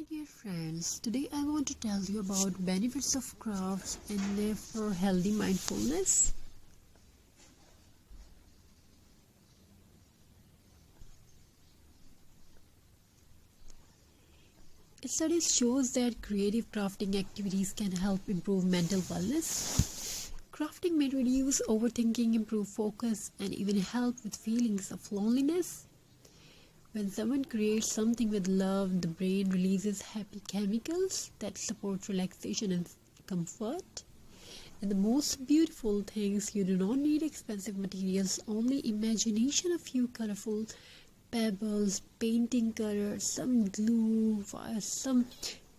dear friends, today I want to tell you about benefits of crafts and live for healthy mindfulness. Studies shows that creative crafting activities can help improve mental wellness. Crafting may reduce overthinking, improve focus, and even help with feelings of loneliness. When someone creates something with love, the brain releases happy chemicals that support relaxation and comfort. And the most beautiful things, you do not need expensive materials, only imagination, a few colorful pebbles, painting colors, some glue,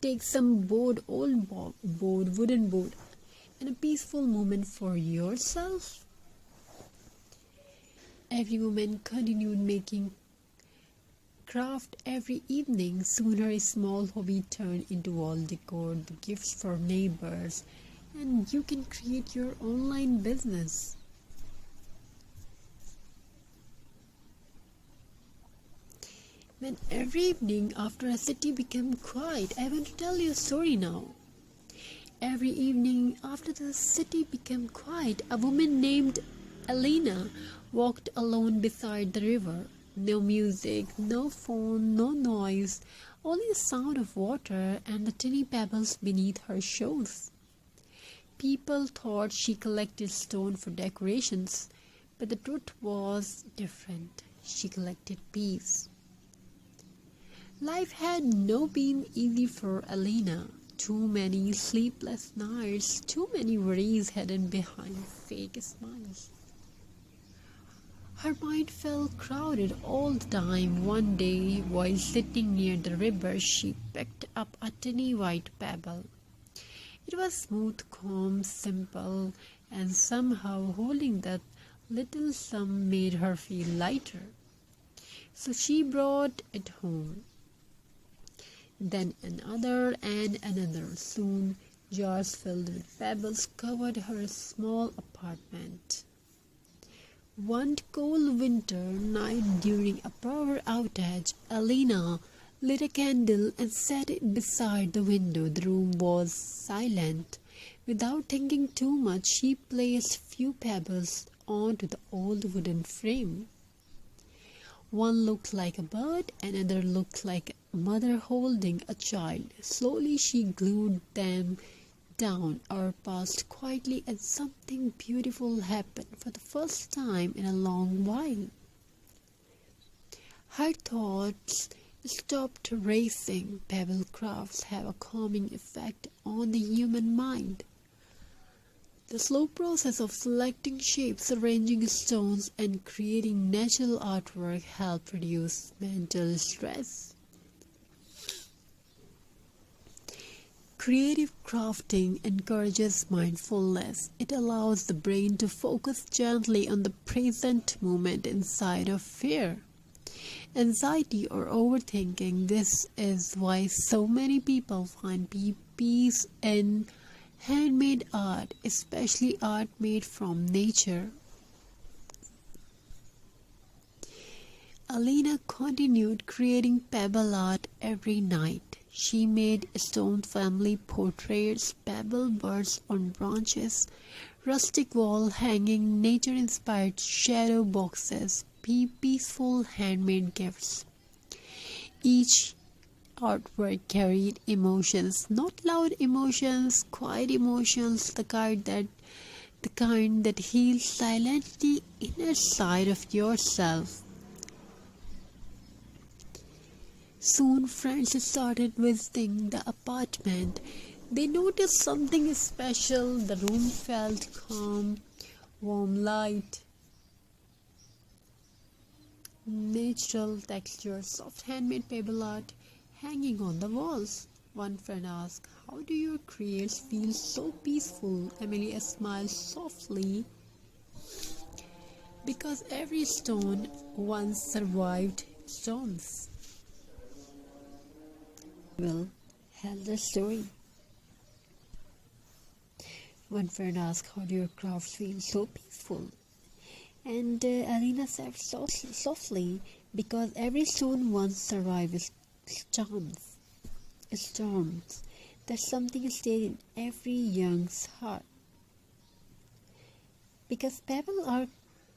take some board, wooden board, and a peaceful moment for yourself. Every woman continued making craft every evening. Soon her small hobby turned into wall decor, the gifts for neighbors, and you can create your online business. When every evening after a city became quiet, I want to tell you a story now. Every evening after the city became quiet, a woman named Elena walked alone beside the river. No music, no phone, no noise, only the sound of water and the tiny pebbles beneath her shoes. People thought she collected stone for decorations, but the truth was different. She collected peace. Life had not been easy for Elena. Too many sleepless nights, too many worries hidden behind fake smiles. Her mind felt crowded all the time. One day, while sitting near the river, she picked up a tiny white pebble. It was smooth, calm, simple, and somehow holding that little sum made her feel lighter. So she brought it home. Then another and another. Soon, jars filled with pebbles covered her small apartment. One cold winter night during a power outage, Elena lit a candle and set it beside the window. The room was silent. Without thinking too much, she placed few pebbles onto the old wooden frame. One looked like a bird, another looked like a mother holding a child. Slowly she glued them down or passed quietly, and something beautiful happened for the first time in a long while. Her thoughts stopped racing. Pebble crafts have a calming effect on the human mind. The slow process of selecting shapes, arranging stones, and creating natural artwork help reduce mental stress. Creative crafting encourages mindfulness. It allows the brain to focus gently on the present moment instead of fear, anxiety, or overthinking. This is why so many people find peace in handmade art, especially art made from nature. Alina continued creating pebble art every night. She made stone family portraits, pebble birds on branches, rustic wall hanging, nature-inspired shadow boxes, peaceful handmade gifts. Each artwork carried emotions, not loud emotions, quiet emotions, the kind that heals silently inner side of yourself. Soon friends started visiting the apartment. They noticed something special. The room felt calm, warm light, natural texture, soft handmade pebble art hanging on the walls. One friend asked, "How do your creations feel so peaceful?" Amelia smiled softly. "Because every stone once survived storms." Will tell the story. One friend asked, "How do your crafts feel so peaceful?" And Alina said softly, "Because every stone once survived storms." storms. That something stayed in every young's heart. Because pebbles are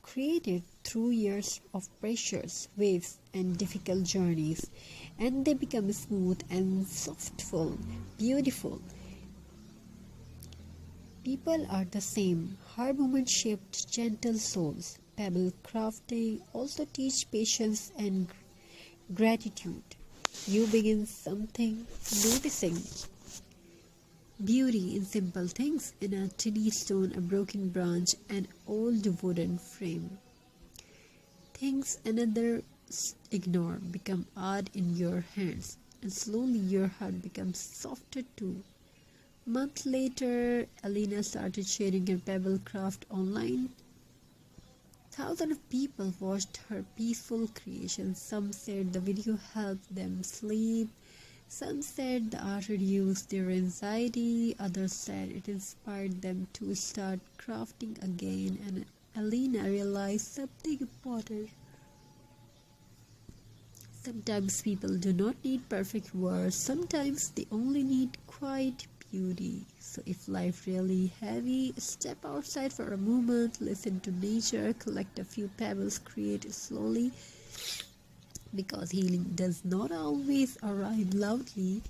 created through years of pressures, waves, and difficult journeys, and they become smooth and softful, beautiful. People are the same, hard movement shaped gentle souls. Pebble crafting also teach patience and gratitude. You begin something, noticing beauty in simple things, in a tiny stone, a broken branch, an old wooden frame. Things others ignore become art in your hands, and slowly your heart becomes softer too. Months later, Alina started sharing her pebble craft online. Thousands of people watched her peaceful creation. Some said the video helped them sleep. Some said the art reduced their anxiety. Others said it inspired them to start crafting again. And Alina realized something important. Sometimes people do not need perfect words. Sometimes they only need quiet beauty. So if life really heavy, step outside for a moment, listen to nature, collect a few pebbles, create it slowly. Because healing does not always arrive loudly.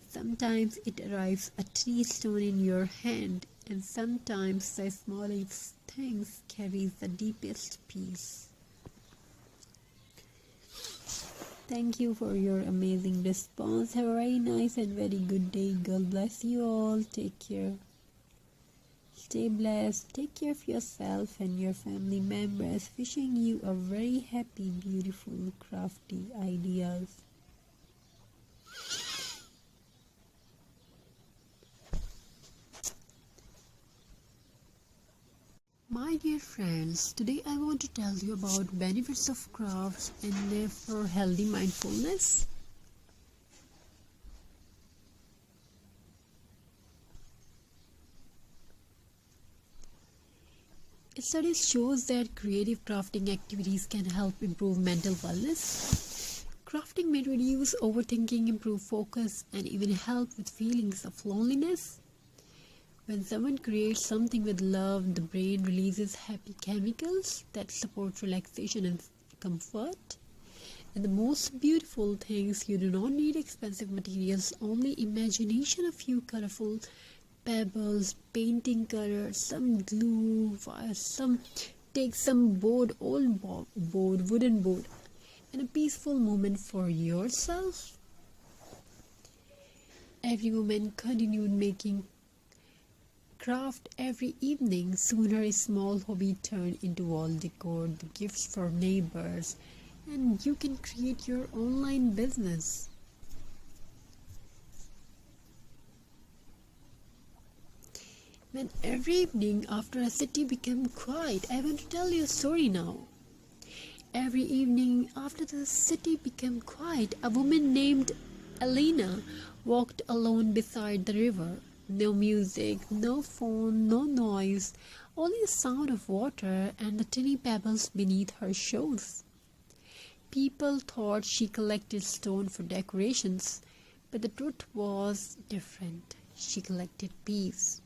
Sometimes it arrives a tiny stone in your hand, and sometimes the smallest things carries the deepest peace. Thank you for your amazing response. Have a very nice and very good day. God bless you all. Take care. Stay blessed. Take care of yourself and your family members. Wishing you a very happy, beautiful, crafty ideas. My dear friends, today I want to tell you about benefits of crafts and therefore healthy mindfulness. A study shows that creative crafting activities can help improve mental wellness. Crafting may reduce overthinking, improve focus, and even help with feelings of loneliness. When someone creates something with love, the brain releases happy chemicals that support relaxation and comfort. And the most beautiful things, you do not need expensive materials, only imagination, a few colorful pebbles, painting color, some glue, take some old board, wooden board, and a peaceful moment for yourself. Every woman continued making craft every evening. Soon her small hobby turned into wall decor, the gifts for neighbors, and you can create your online business. When every evening after a city became quiet, I want to tell you a story now. Every evening after the city became quiet, a woman named Alina walked alone beside the river. No music, no phone, no noise, only the sound of water and the tiny pebbles beneath her shoes. People thought she collected stone for decorations, but the truth was different. She collected peace.